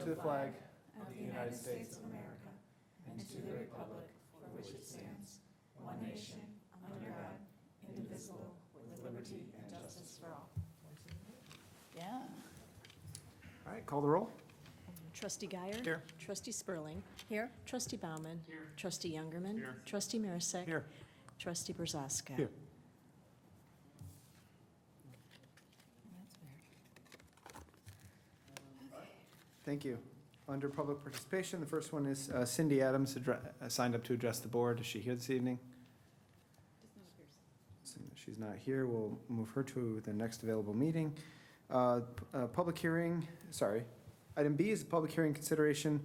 the flag of the United States of America and to the republic for which it stands, one nation, under God, indivisible, with liberty and justice for all. Yeah. All right, call the roll. Trustee Guyer. Here. Trustee Spurling. Here. Trustee Bauman. Here. Trustee Youngerman. Here. Trustee Marisak. Here. Trustee Brzoska. Here. Thank you. Under public participation, the first one is Cindy Adams, signed up to address the board. Is she here this evening? She's not here. We'll move her to the next available meeting. Public hearing, sorry. Item B is a public hearing consideration,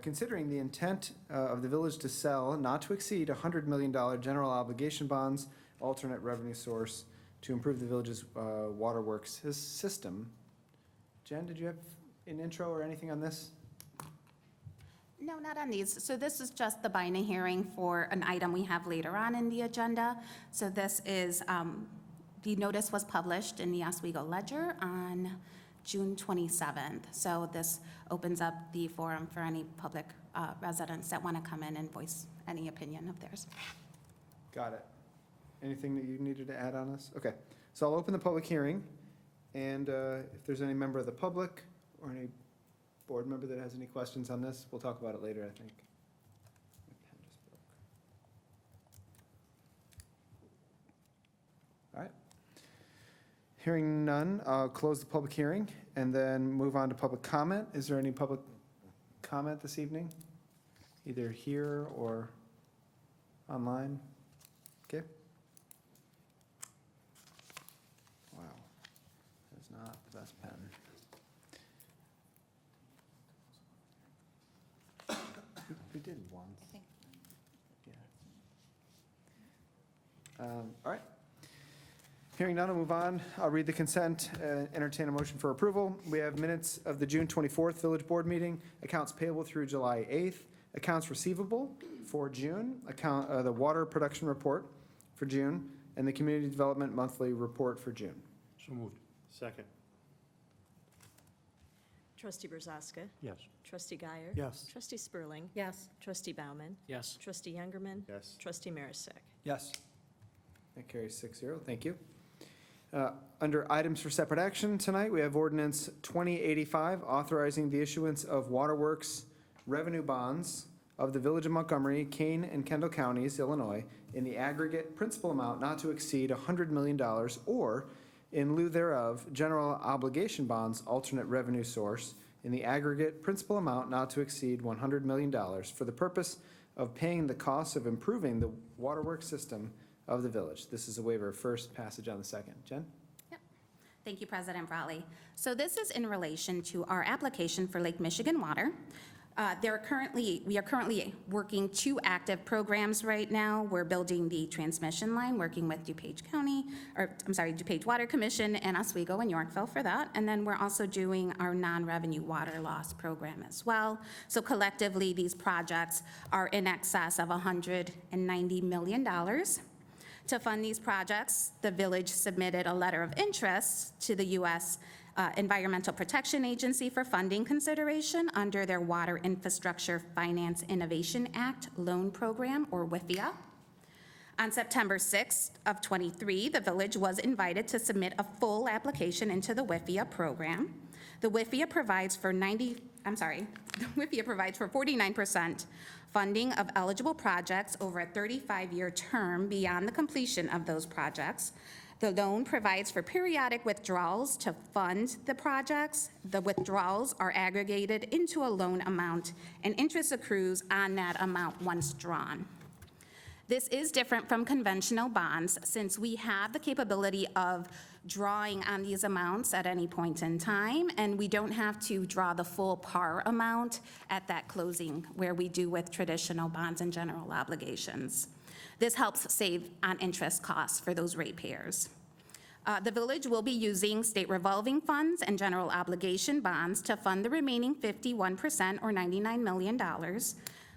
considering the intent of the village to sell not to exceed $100 million general obligation bonds, alternate revenue source, to improve the village's waterworks system. Jen, did you have an intro or anything on this? No, not on these. So this is just the binding hearing for an item we have later on in the agenda. So this is, the notice was published in the Oswego Ledger on June 27th. So this opens up the forum for any public residents that want to come in and voice any opinion of theirs. Got it. Anything that you needed to add on this? Okay, so I'll open the public hearing, and if there's any member of the public or any board member that has any questions on this, we'll talk about it later, I think. My pen just broke. All right. Hearing none, I'll close the public hearing and then move on to public comment. Is there any public comment this evening? Either here or online? Okay. Wow, that's not the best pen. We did once. Yeah. All right. Hearing none, I'll move on. I'll read the consent, entertain a motion for approval. We have minutes of the June 24th Village Board meeting, accounts payable through July 8th, accounts receivable for June, the water production report for June, and the community development monthly report for June. So moved. Second. Trustee Brzoska. Yes. Trustee Guyer. Yes. Trustee Spurling. Yes. Trustee Bauman. Yes. Trustee Youngerman. Yes. Trustee Marisak. Yes. That carries 6-0. Thank you. Under items for separate action tonight, we have ordinance 2085, authorizing the issuance of waterworks revenue bonds of the Village of Montgomery, Kane, and Kendall Counties, Illinois, in the aggregate principal amount not to exceed $100 million, or in lieu thereof, general obligation bonds, alternate revenue source, in the aggregate principal amount not to exceed $100 million for the purpose of paying the costs of improving the waterworks system of the village. This is a waiver of first, passage on the second. Jen? Thank you, President Brawley. So this is in relation to our application for Lake Michigan Water. We are currently working 2 active programs right now. We're building the transmission line, working with DuPage Water Commission and Oswego and Yorkville for that. And then we're also doing our non-revenue water loss program as well. So collectively, these projects are in excess of $190 million. To fund these projects, the village submitted a letter of interest to the U.S. Environmental Protection Agency for funding consideration under their Water Infrastructure Finance Innovation Act loan program, or WIFIA. On September 6th of '23, the village was invited to submit a full application into the WIFIA program. The WIFIA provides for 49% funding of eligible projects over a 35-year term beyond the completion of those projects. The loan provides for periodic withdrawals to fund the projects. The withdrawals are aggregated into a loan amount, and interest accrues on that amount once drawn. This is different from conventional bonds since we have the capability of drawing on these amounts at any point in time, and we don't have to draw the full par amount at that closing where we do with traditional bonds and general obligations. This helps save on interest costs for those ratepayers. The village will be using state revolving funds and general obligation bonds to fund the remaining 51%, or $99 million,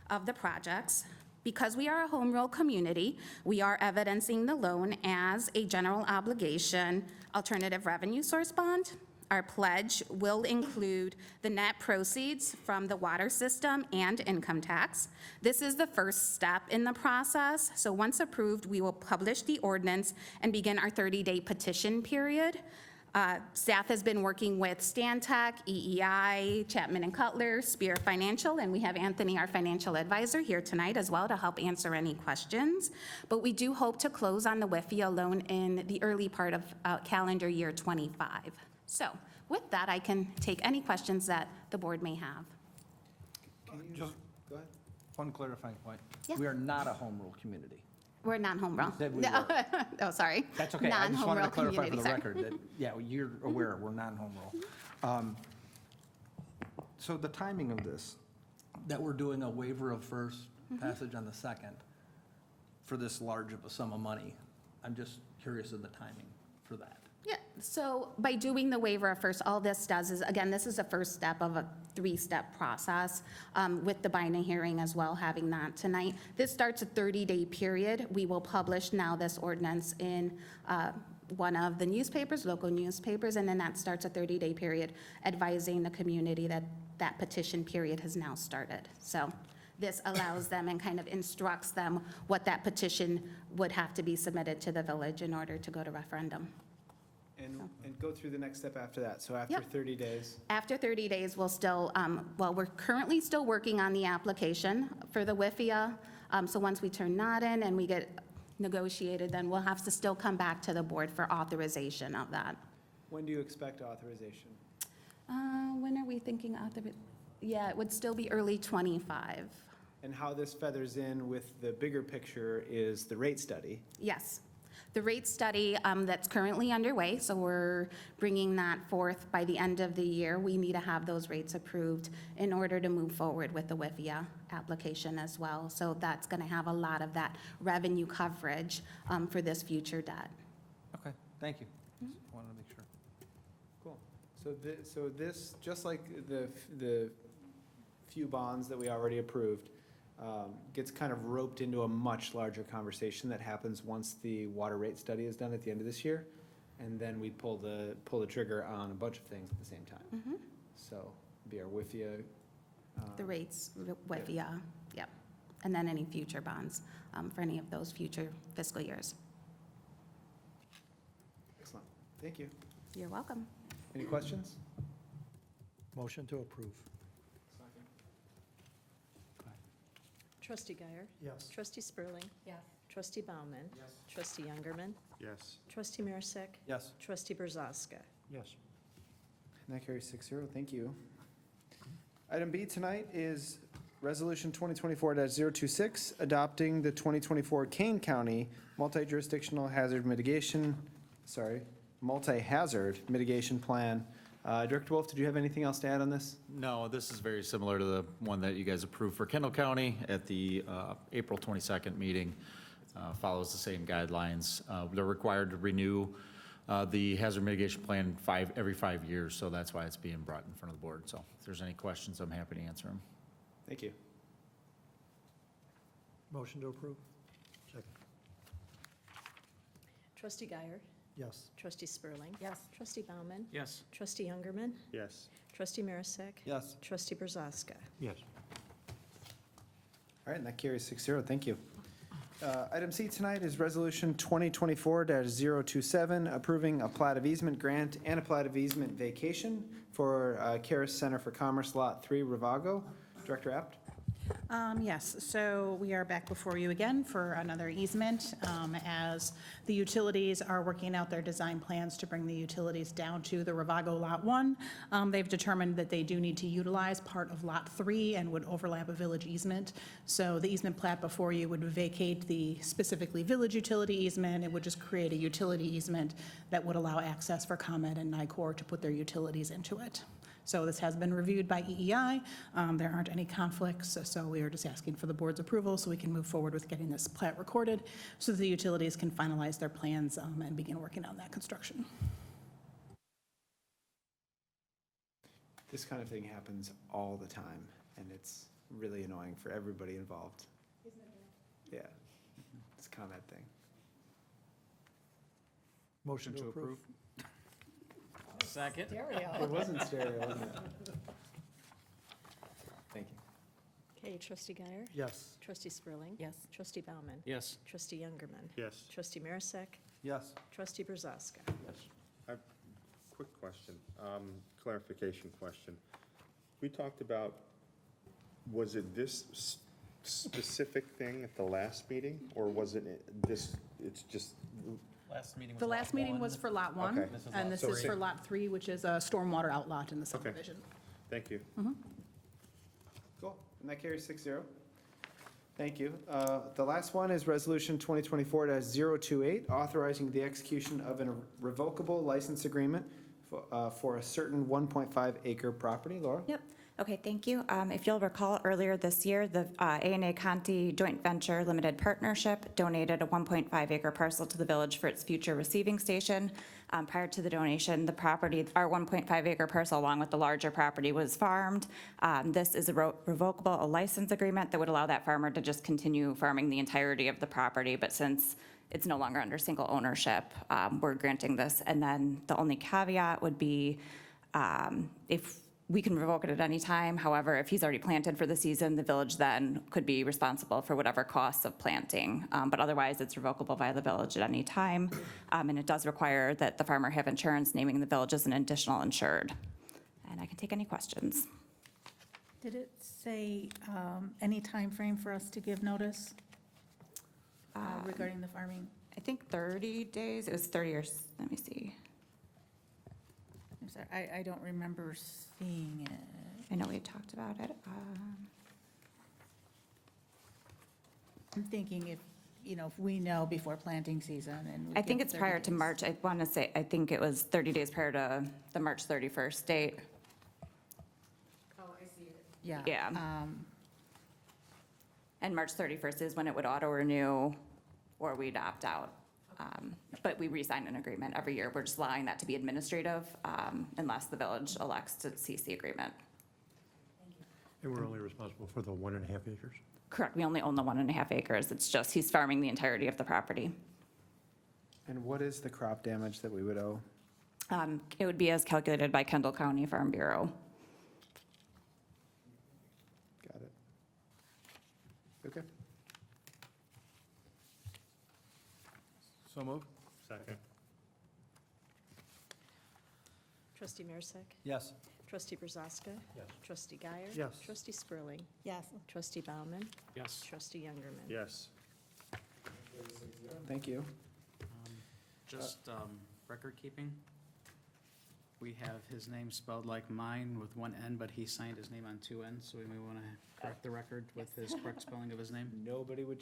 of the projects. Because we are a home rule community, we are evidencing the loan as a general obligation alternative revenue source bond. Our pledge will include the net proceeds from the water system and income tax. This is the first step in the process, so once approved, we will publish the ordinance and begin our 30-day petition period. Staff has been working with Stantec, EEI, Chapman and Cutler, Spear Financial, and we have Anthony, our financial advisor, here tonight as well to help answer any questions. But we do hope to close on the WIFIA loan in the early part of calendar year '25. So with that, I can take any questions that the board may have. Just Go ahead. one clarifying point. Yeah. We are not a home rule community. We're non-home rule. said we No. were. Oh, sorry. That's okay. I just Non-home wanted to rule clarify for community, the sorry. record that, yeah, you're aware, we're non-home rule. So the timing of this, that we're doing a waiver of first, passage on the second, for this large of a sum of money, I'm just curious of the timing for that. Yeah, so by doing the waiver of first, all this does is, again, this is the first step of a three-step process with the binding hearing as well, having that tonight. This starts a 30-day period. We will publish now this ordinance in one of the newspapers, local newspapers, and then that starts a 30-day period advising the community that that petition period has now started. So this allows them and kind of instructs them what that petition would have to be submitted to the village in order to go to referendum. And go through the next step after that. So after Yep. 30 days. After 30 days, we'll still, well, we're currently still working on the application for the WIFIA. So once we turn that in and we get negotiated, then we'll have to still come back to the board for authorization of that. When do you expect authorization? When are we thinking yeah, it would still be early '25. And how this feathers in with the bigger picture is the rate study. Yes. The rate study that's currently underway, so we're bringing that forth by the end of the year. We need to have those rates approved in order to move forward with the WIFIA application as well. So that's going to have a lot of that revenue coverage for this future debt. Okay, thank you. Just wanted to make sure. Cool. So this, just like the few bonds that we already approved, gets kind of roped into a much larger conversation that happens once the water rate study is done at the end of this year. And then we pull the trigger on a bunch of things at the same time. So be our WIFIA. The rates, WIFIA, yep. And then any future bonds for any of those future fiscal years. Excellent. Thank you. You're welcome. Any questions? Motion to approve. Trustee Guyer. Yes. Trustee Spurling. Yes. Trustee Bauman. Yes. Trustee Youngerman. Yes. Trustee Marisak. Yes. Trustee Brzezowska. Yes. And that carries 6-0. Thank you. Item B tonight is Resolution 2024-026, adopting the 2024 Kane County Multi-Jurisdictional Hazard Mitigation, Multi-Hazard Mitigation Plan. Director Wolf, did you have anything else to add on this? No, this is very similar to the one that you guys approved for Kendall County at the April 22nd meeting. Follows the same guidelines. They're required to renew the hazard mitigation plan every 5 years, so that's why it's being brought in front of the board. So if there's any questions, I'm happy to answer them. Thank you. Motion to approve. Second. Trustee Guyer. Yes. Trustee Spurling. Yes. Trustee Bauman. Yes. Trustee Youngerman. Yes. Trustee Marisak. Yes. Trustee Brzezowska. Yes. All right, and that carries 6-0. Thank you. Item C tonight is Resolution 2024-027, approving a plat of easement grant and a plat of easement vacation for Karis Center for Commerce Lot 3, Ravago. Director Apt? Yes, so we are back before you again for another easement, as the utilities are working out their design plans to bring the utilities down to the Ravago Lot 1. They've determined that they do need to utilize part of Lot 3 and would overlap a village easement. So the easement plat before you would vacate the specifically village utility easement. It would just create a utility easement that would allow access for ComEd and NICOR to put their utilities into it. So this has been reviewed by EEI. There aren't any conflicts, so we are just asking for the board's approval so we can move forward with getting this plat recorded so that the utilities can finalize their plans and begin working on that construction. This kind of thing happens all the time, and it's really annoying for everybody involved. Yeah, it's a comment thing. Motion to approve. Second. It wasn't stereo, wasn't it? Thank you. Okay, trustee Guyer? Yes. Trustee Spurling? Yes. Trustee Bauman, Yes. Trustee Youngerman? Yes. Trustee Marisak? Yes. Trustee Brazaska? Quick question, clarification question. We talked about, was it this specific thing at the last meeting, or was it this, it's just, Last meeting was The last meeting was for Lot 1, Okay. This is and Lot this is 3. for Lot 3, which is a stormwater outlot in the subdivision. thank you. Cool, and that carries 6-0. Thank you. The last one is Resolution 2024-028, authorizing the execution of a revocable license agreement for a certain 1.5 acre property. Laura? Yep. Okay, thank you. If you'll recall, earlier this year, the A&A Conti Joint Venture Limited Partnership donated a 1.5 acre parcel to the village for its future receiving station. Prior to the donation, the property, our 1.5 acre parcel, along with the larger property, was farmed. This is a revocable license agreement that would allow that farmer to just continue farming the entirety of the property, but since it's no longer under single ownership, we're granting this. And then the only caveat would be if we can revoke it at any time. However, if he's already planted for the season, the village then could be responsible for whatever costs of planting. But otherwise, it's revocable by the village at any time. And it does require that the farmer have insurance, naming the village as an additional insured. And I can take any questions. Did it say any time frame for us to give notice regarding the farming? I think 30 days, it was 30 years, let me see. I'm sorry, I don't remember seeing it. I know we had talked about it. I'm thinking if we know before planting season and. we I think give it's 30 prior to days. March. I want to say, I think it was 30 days prior to the March 31st date. Yeah. Yeah. And March 31st is when it would auto-renew or we'd opt out. But we re-sign an agreement every year. We're just allowing that to be administrative unless the village elects to cease the agreement. And we're only responsible for the 1.5 acres? Correct. We only own the 1.5 acres. It's just he's farming the entirety of the property. And what is the crop damage that we would owe? It would be as calculated by Kendall County Farm Bureau. Got it. Okay. So moved? Second. Trustee Marisak? Yes. Trustee Brazaska? Yes. Trustee Guyer? Yes. Trustee Spurling? Yes. Trustee Bauman, Yes. Trustee Youngerman? Yes. Thank you. Just record keeping. We have his name spelled like mine with one N, but he signed his name on two N's, so we may want to correct the record with his correct spelling of his name. Nobody would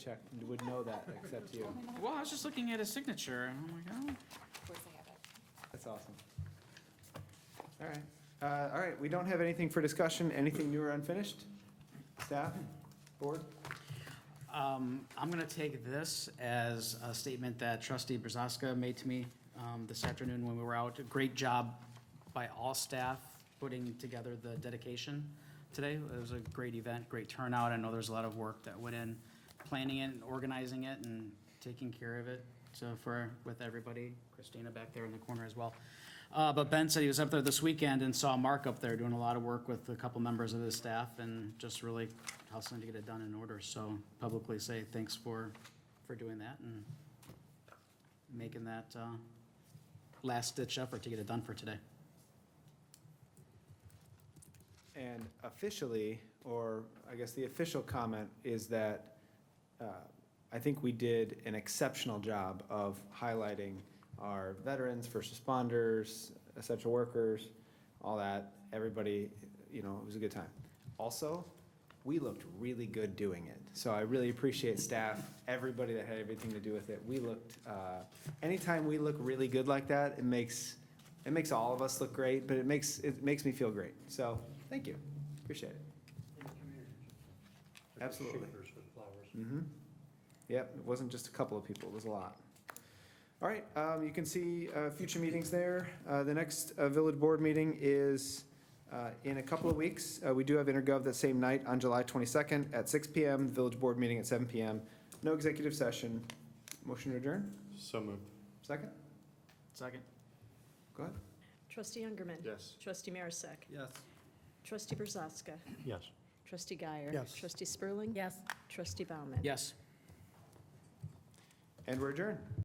know that except you. Well, I was just looking at his signature, and I'm like, oh. That's awesome. All right. All right, we don't have anything for discussion. Anything new or unfinished? Staff? Board? I'm going to take this as a statement that trustee Brazaska made to me this afternoon when we were out. Great job by all staff putting together the dedication today. It was a great event, great turnout. I know there's a lot of work that went in planning it and organizing it and taking care of it. So with everybody, Christina back there in the corner as well. But Ben said he was up there this weekend and saw Mark up there doing a lot of work with a couple members of his staff and just really hustling to get it done in order. So publicly say thanks for doing that and making that last ditch effort to get it done for today. And officially, or I guess the official comment is that I think we did an exceptional job of highlighting our veterans, first responders, essential workers, all that. Everybody, it was a good time. Also, we looked really good doing it. So I really appreciate staff, everybody that had everything to do with it. We looked, anytime we look really good like that, it makes all of us look great, but it makes me feel great. So, thank you. Appreciate it. Absolutely. Mm-hmm. Yep, it wasn't just a couple of people, it was a lot. All right, you can see future meetings there. The next village board meeting is in a couple of weeks. We do have Intergov that same night on July 22nd at 6 PM, village board meeting at 7 PM. No executive session. Motion to adjourn? So moved. Second? Second. Go ahead. Trustee Youngerman. Yes. Trustee Marisak. Yes. Trustee Brzezka. Yes. Trustee Guyer. Yes. Trustee Spurling. Yes. Trustee Bauman. Yes. And we're adjourned.